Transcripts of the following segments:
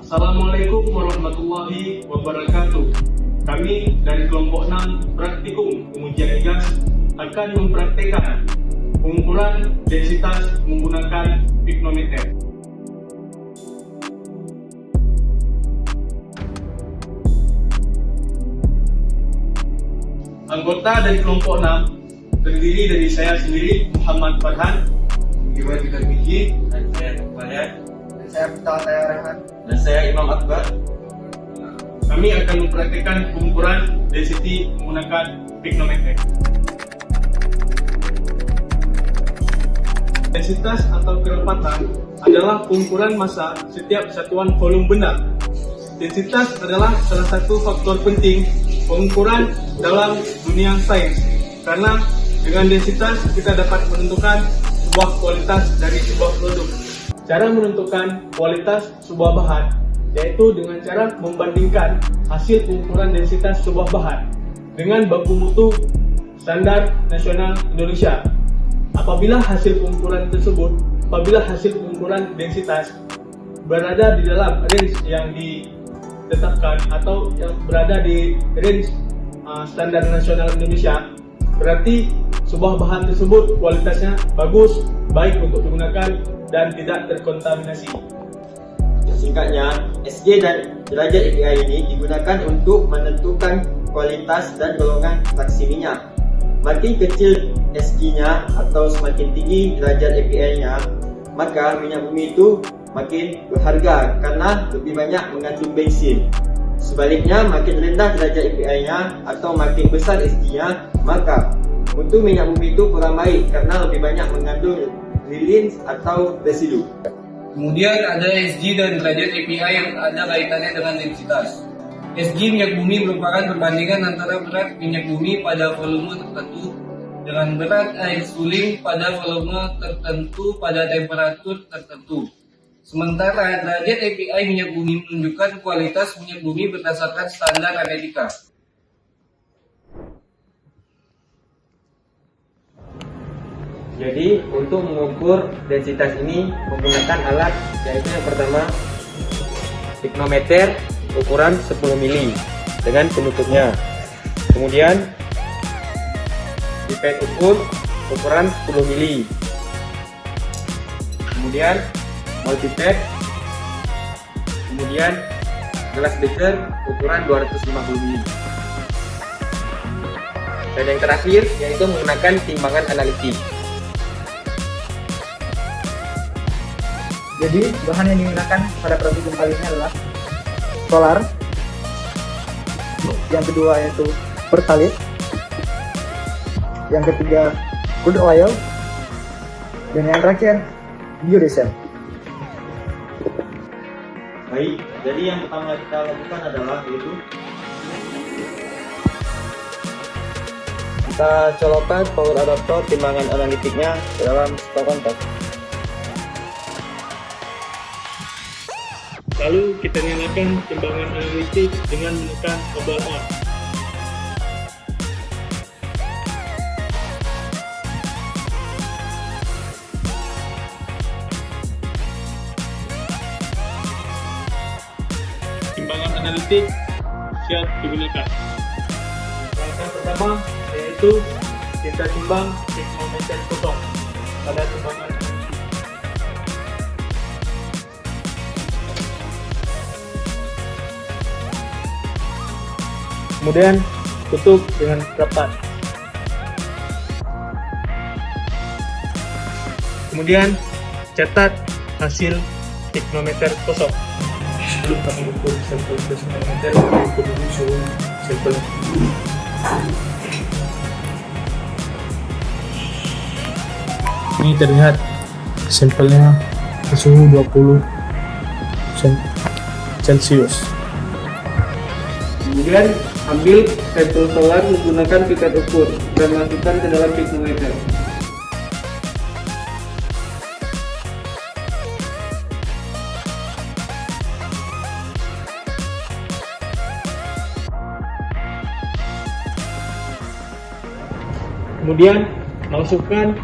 Assalamualaikum warahmatullahi wabarakatuh. Kami dari kelompok 6 Praktikum Pengujian Gas akan mempraktekkan pengukuran densitas menggunakan piknometer. Anggota dari kelompok 6 terdiri dari saya sendiri, Muhammad Farhan, Iwan Biji, dan saya Kepada, dan saya Putra Taya Rehan. dan saya Imam Akbar. Kami akan mempraktikkan pengukuran density menggunakan piknometer. Densitas atau kerapatan adalah pengukuran massa setiap satuan volume benda. Densitas adalah salah satu faktor penting pengukuran dalam dunia sains, karena dengan densitas kita dapat menentukan sebuah kualitas dari sebuah produk. Cara menentukan kualitas sebuah bahan yaitu dengan cara membandingkan hasil pengukuran densitas sebuah bahan dengan baku mutu standar nasional Indonesia. Apabila hasil pengukuran densitas berada di dalam range yang ditetapkan atau yang berada di range standar nasional Indonesia, berarti sebuah bahan tersebut kualitasnya bagus, baik untuk digunakan dan tidak terkontaminasi. Singkatnya, SG dan derajat API ini digunakan untuk menentukan kualitas dan golongan fraksi minyak. Makin kecil SG-nya atau semakin tinggi derajat API-nya, maka minyak bumi itu makin berharga karena lebih banyak mengandung bensin. Sebaliknya, makin rendah derajat API-nya atau makin besar SG-nya, maka mutu minyak bumi itu kurang baik karena lebih banyak mengandung lilin atau residu. Kemudian ada SG dan derajat API yang ada kaitannya dengan densitas. SG minyak bumi merupakan perbandingan antara berat minyak bumi pada volume tertentu dengan berat air suling pada volume tertentu pada temperatur tertentu. Sementara derajat API minyak bumi menunjukkan kualitas minyak bumi berdasarkan standar Amerika. Jadi untuk mengukur densitas ini menggunakan alat yaitu yang pertama piknometer ukuran 10 mili dengan penutupnya. Kemudian pipet ukur ukuran 10 mili. Kemudian multipet. Kemudian gelas beker ukuran 250 mili. Dan yang terakhir yaitu menggunakan timbangan analitik. Jadi bahan yang digunakan pada praktikum kali ini adalah solar, yang kedua yaitu pertalit, yang ketiga crude oil, dan yang terakhir biodiesel. Baik, jadi yang pertama kita lakukan adalah yaitu kita colokkan power adapter timbangan analitiknya ke dalam stok kontak. Lalu kita nyalakan timbangan analitik dengan menekan tombol on. Timbangan analitik siap digunakan. Langkah pertama yaitu kita timbang piknometer kosong pada timbangan. Kemudian tutup dengan rapat. Kemudian catat hasil piknometer kosong. Sebelum kami ukur sampel piknometer, kami ukur dulu suhu sampel. Ini terlihat sampelnya suhu 20 Celcius. Kemudian ambil sampel solar menggunakan pipet ukur dan masukkan ke dalam piknometer. Kemudian masukkan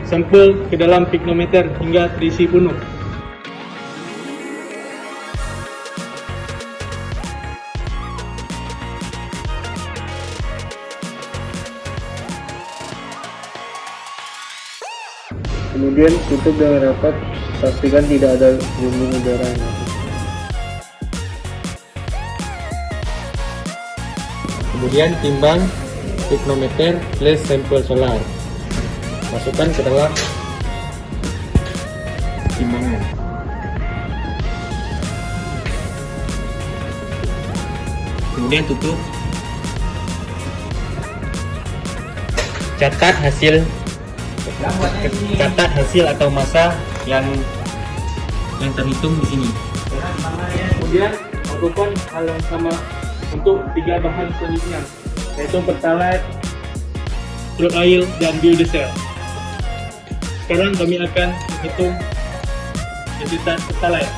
sampel ke dalam piknometer hingga terisi penuh. Kemudian tutup dengan rapat, pastikan tidak ada lumbung udara yang masuk. Kemudian timbang piknometer plus sampel solar. Masukkan ke dalam timbangan. Kemudian tutup. Catat hasil atau massa yang terhitung di sini. Kemudian lakukan hal yang sama untuk 3 bahan selanjutnya, yaitu pertalite, crude oil, dan biodiesel. Sekarang kami akan menghitung densitas pertalite.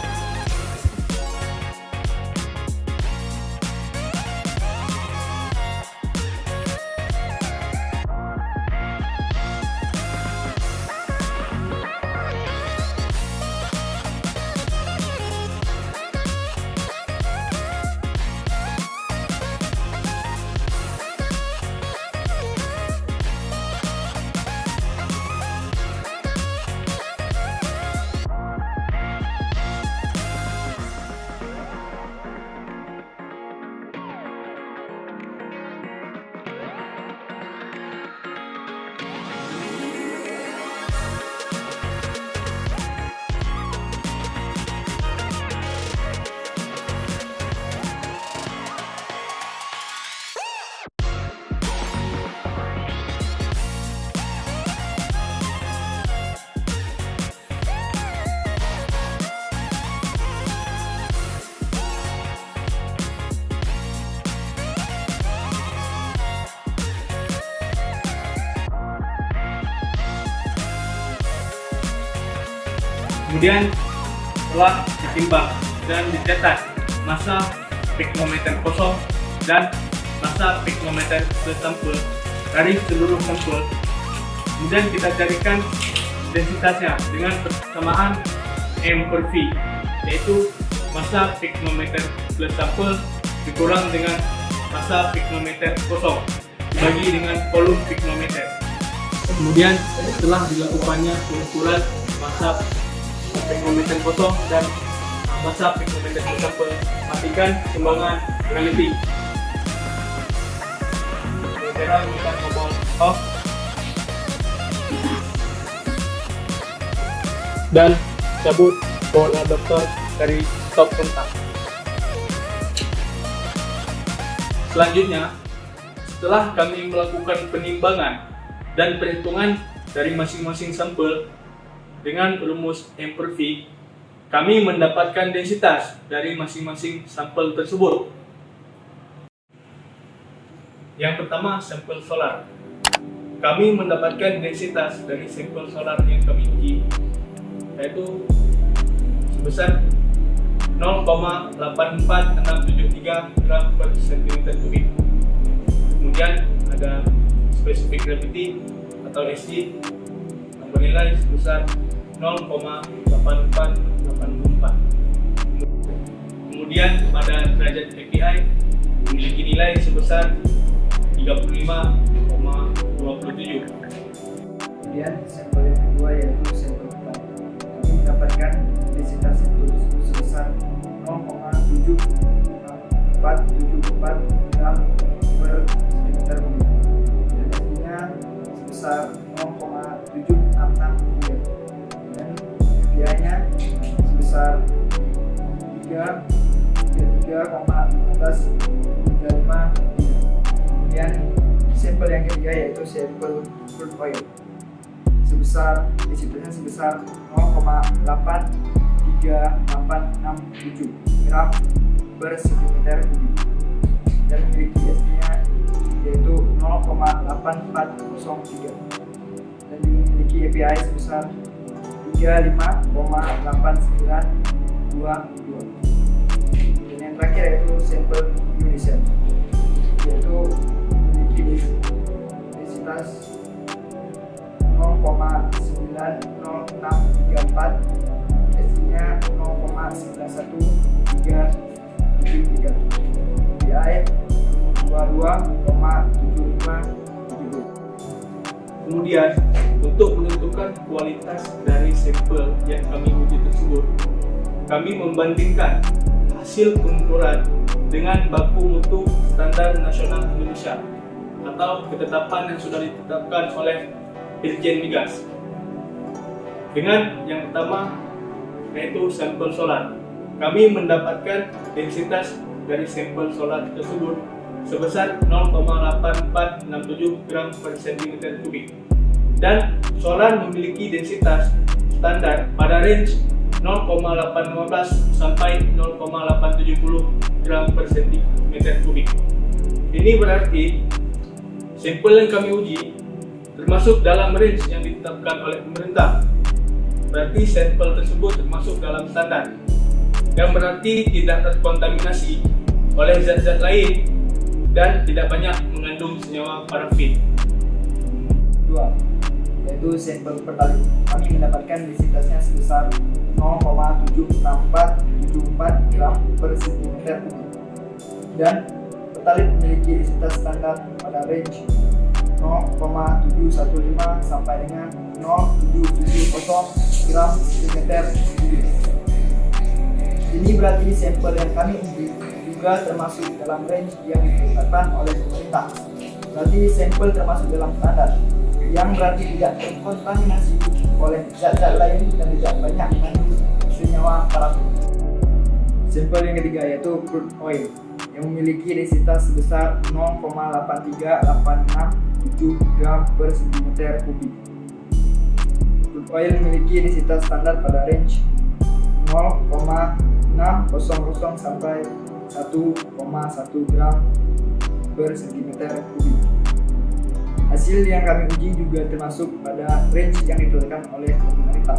Kemudian setelah ditimbang dan dicetak massa piknometer kosong dan massa piknometer sampel dari seluruh sampel, kemudian kita carikan densitasnya dengan persamaan M per V, yaitu massa piknometer plus sampel dikurang dengan massa piknometer kosong dibagi dengan volume piknometer. Kemudian setelah dilakukannya pengukuran massa piknometer kosong dan massa piknometer sampel, pastikan timbangan dengan teliti. Sekarang kita tombol off dan cabut bola adaptor dari stop kontak. Selanjutnya, setelah kami melakukan penimbangan dan perhitungan dari masing-masing sampel dengan rumus M per V, kami mendapatkan densitas dari masing-masing sampel tersebut. Yang pertama, sampel solar. Kami mendapatkan densitas dari sampel solar yang kami miliki, yaitu sebesar 0,84673 gram per cm kubik. Kemudian ada specific gravity atau SG yang bernilai sebesar 0,8484. Kemudian pada derajat API memiliki nilai sebesar 35,27. Kemudian sampel yang kedua yaitu sampel keempat. Kami mendapatkan densitas itu sebesar 0,7474 gram per cm kubik. Dan hasilnya sebesar 0,7663. Dan API-nya sebesar 3,1535. Kemudian sampel yang ketiga yaitu sampel crude oil sebesar densitasnya sebesar 0,83867 gram per cm kubik dan memiliki SG-nya yaitu 0,8403 dan memiliki API sebesar 35,8922. Dan yang terakhir yaitu sampel biodiesel, yaitu memiliki densitas 0,90634, SG-nya 0,91373, PI 22,7572. Kemudian, untuk menentukan kualitas dari sampel yang kami uji tersebut, kami membandingkan hasil pengukuran dengan baku mutu standar nasional Indonesia atau ketetapan yang sudah ditetapkan oleh Dirjen Migas. Dengan yang pertama, yaitu sampel solar. Kami mendapatkan densitas dari sampel solar tersebut sebesar 0,8467 gram per cm kubik. Dan solar memiliki densitas standar pada range 0,815 sampai 0,870 gram per cm kubik. Ini berarti sampel yang kami uji termasuk dalam range yang ditetapkan oleh pemerintah. Berarti sampel tersebut termasuk dalam standar, yang berarti tidak terkontaminasi oleh zat-zat lain dan tidak banyak mengandung senyawa parafin. 2. Yaitu sampel pertalite. Kami mendapatkan densitasnya sebesar 0,76474 gram per cm kubik. Dan pertalite memiliki densitas standar pada range 0,715 sampai dengan 0,770 gram cm kubik. Ini berarti sampel yang kami uji juga termasuk dalam range yang ditetapkan oleh pemerintah. Berarti sampel termasuk dalam standar, yang berarti tidak terkontaminasi oleh zat-zat lain dan tidak banyak mengandung senyawa parafin. Sampel yang ketiga yaitu crude oil yang memiliki densitas sebesar 0,83867 gram per cm kubik. Crude oil memiliki densitas standar pada range 0,600 sampai 1,1 gram per cm kubik. Hasil yang kami uji juga termasuk pada range yang ditetapkan oleh pemerintah.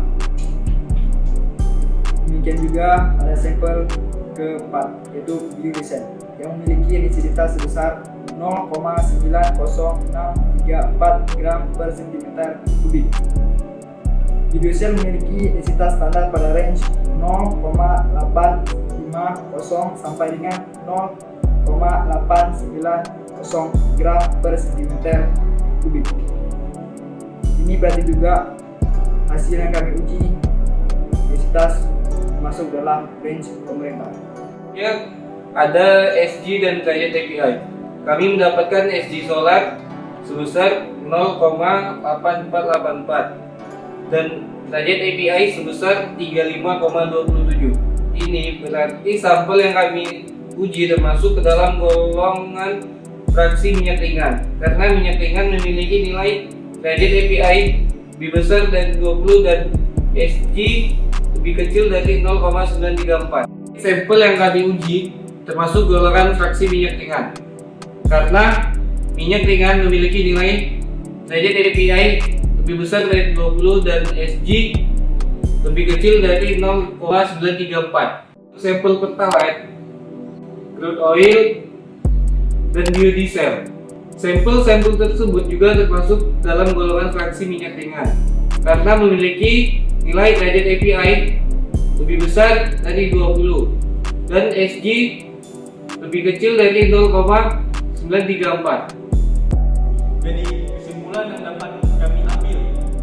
Demikian juga ada sampel keempat yaitu biodiesel yang memiliki densitas sebesar 0,90634 gram per cm kubik. Biodiesel memiliki densitas standar pada range 0,850 sampai dengan 0,890 gram per cm kubik. Ini berarti juga hasil yang kami uji densitas masuk dalam range pemerintah. Ya, ada SG dan derajat API. Kami mendapatkan SG solar sebesar 0,8484 dan derajat API sebesar 35,27. Ini berarti sampel yang kami uji termasuk ke dalam golongan fraksi minyak ringan, karena minyak ringan memiliki nilai derajat API lebih besar dari 20 dan SG lebih kecil dari 0,934. Sampel yang kami uji termasuk golongan fraksi minyak ringan, karena minyak ringan memiliki nilai derajat API lebih besar dari 20 dan SG lebih kecil dari 0,934. Sampel pertalite, crude oil, dan biodiesel. Sampel-sampel tersebut juga termasuk dalam golongan fraksi minyak ringan, karena memiliki nilai derajat API lebih besar dari 20 dan SG lebih kecil dari 0,934. Jadi kesimpulan yang dapat kami ambil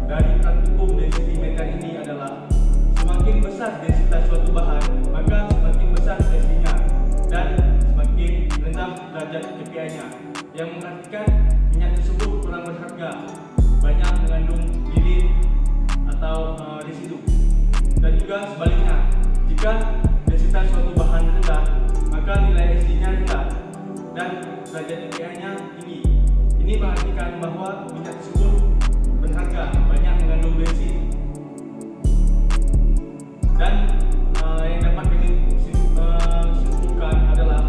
dari praktikum density meter ini adalah semakin besar densitas suatu bahan, maka semakin besar SG-nya dan semakin rendah derajat API-nya, yang mengartikan minyak tersebut kurang berharga, banyak mengandung lilin atau residu. Dan juga sebaliknya, jika densitas suatu bahan rendah, maka nilai SG-nya rendah dan derajat API-nya tinggi. Ini mengartikan bahwa minyak tersebut berharga, banyak mengandung bensin. Dan yang dapat kami simpulkan adalah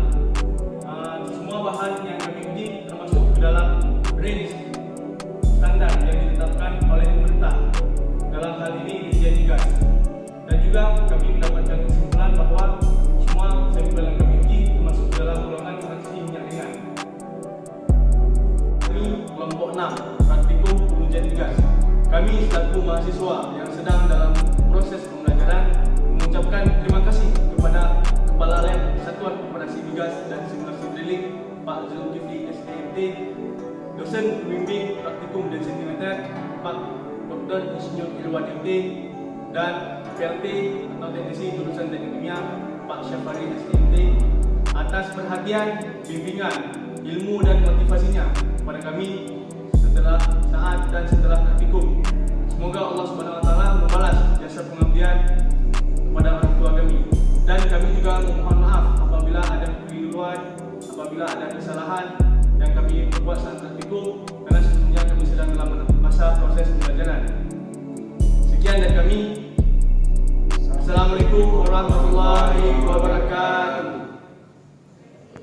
semua bahan yang kami uji termasuk ke dalam range standar yang ditetapkan oleh pemerintah, dalam hal ini Dirjen Migas. Dan juga kami mendapatkan kesimpulan bahwa semua sampel yang kami uji termasuk dalam golongan fraksi minyak ringan. Kami kelompok 6 praktikum pengujian migas. Kami selaku mahasiswa yang sedang dalam proses pembelajaran mengucapkan terima kasih kepada Kepala Lab Satuan Operasi Migas dan Simulasi Drilling Pak Zulkifli SPMT, dosen pembimbing Praktikum dan Sentimeter Pak Dr. Insinyur Irwan MT dan PLT atau Teknisi Jurusan Teknik Kimia Pak Syafari STMT atas perhatian, bimbingan, ilmu dan motivasinya kepada kami setelah saat dan setelah praktikum. Semoga Allah Subhanahu wa taala membalas jasa pengabdian kepada orang tua kami. Dan kami juga memohon maaf apabila ada kekeliruan, apabila ada kesalahan yang kami perbuat saat praktikum, karena sebelumnya kami sedang dalam masa proses pembelajaran. Sekian dari kami. Assalamualaikum warahmatullahi wabarakatuh.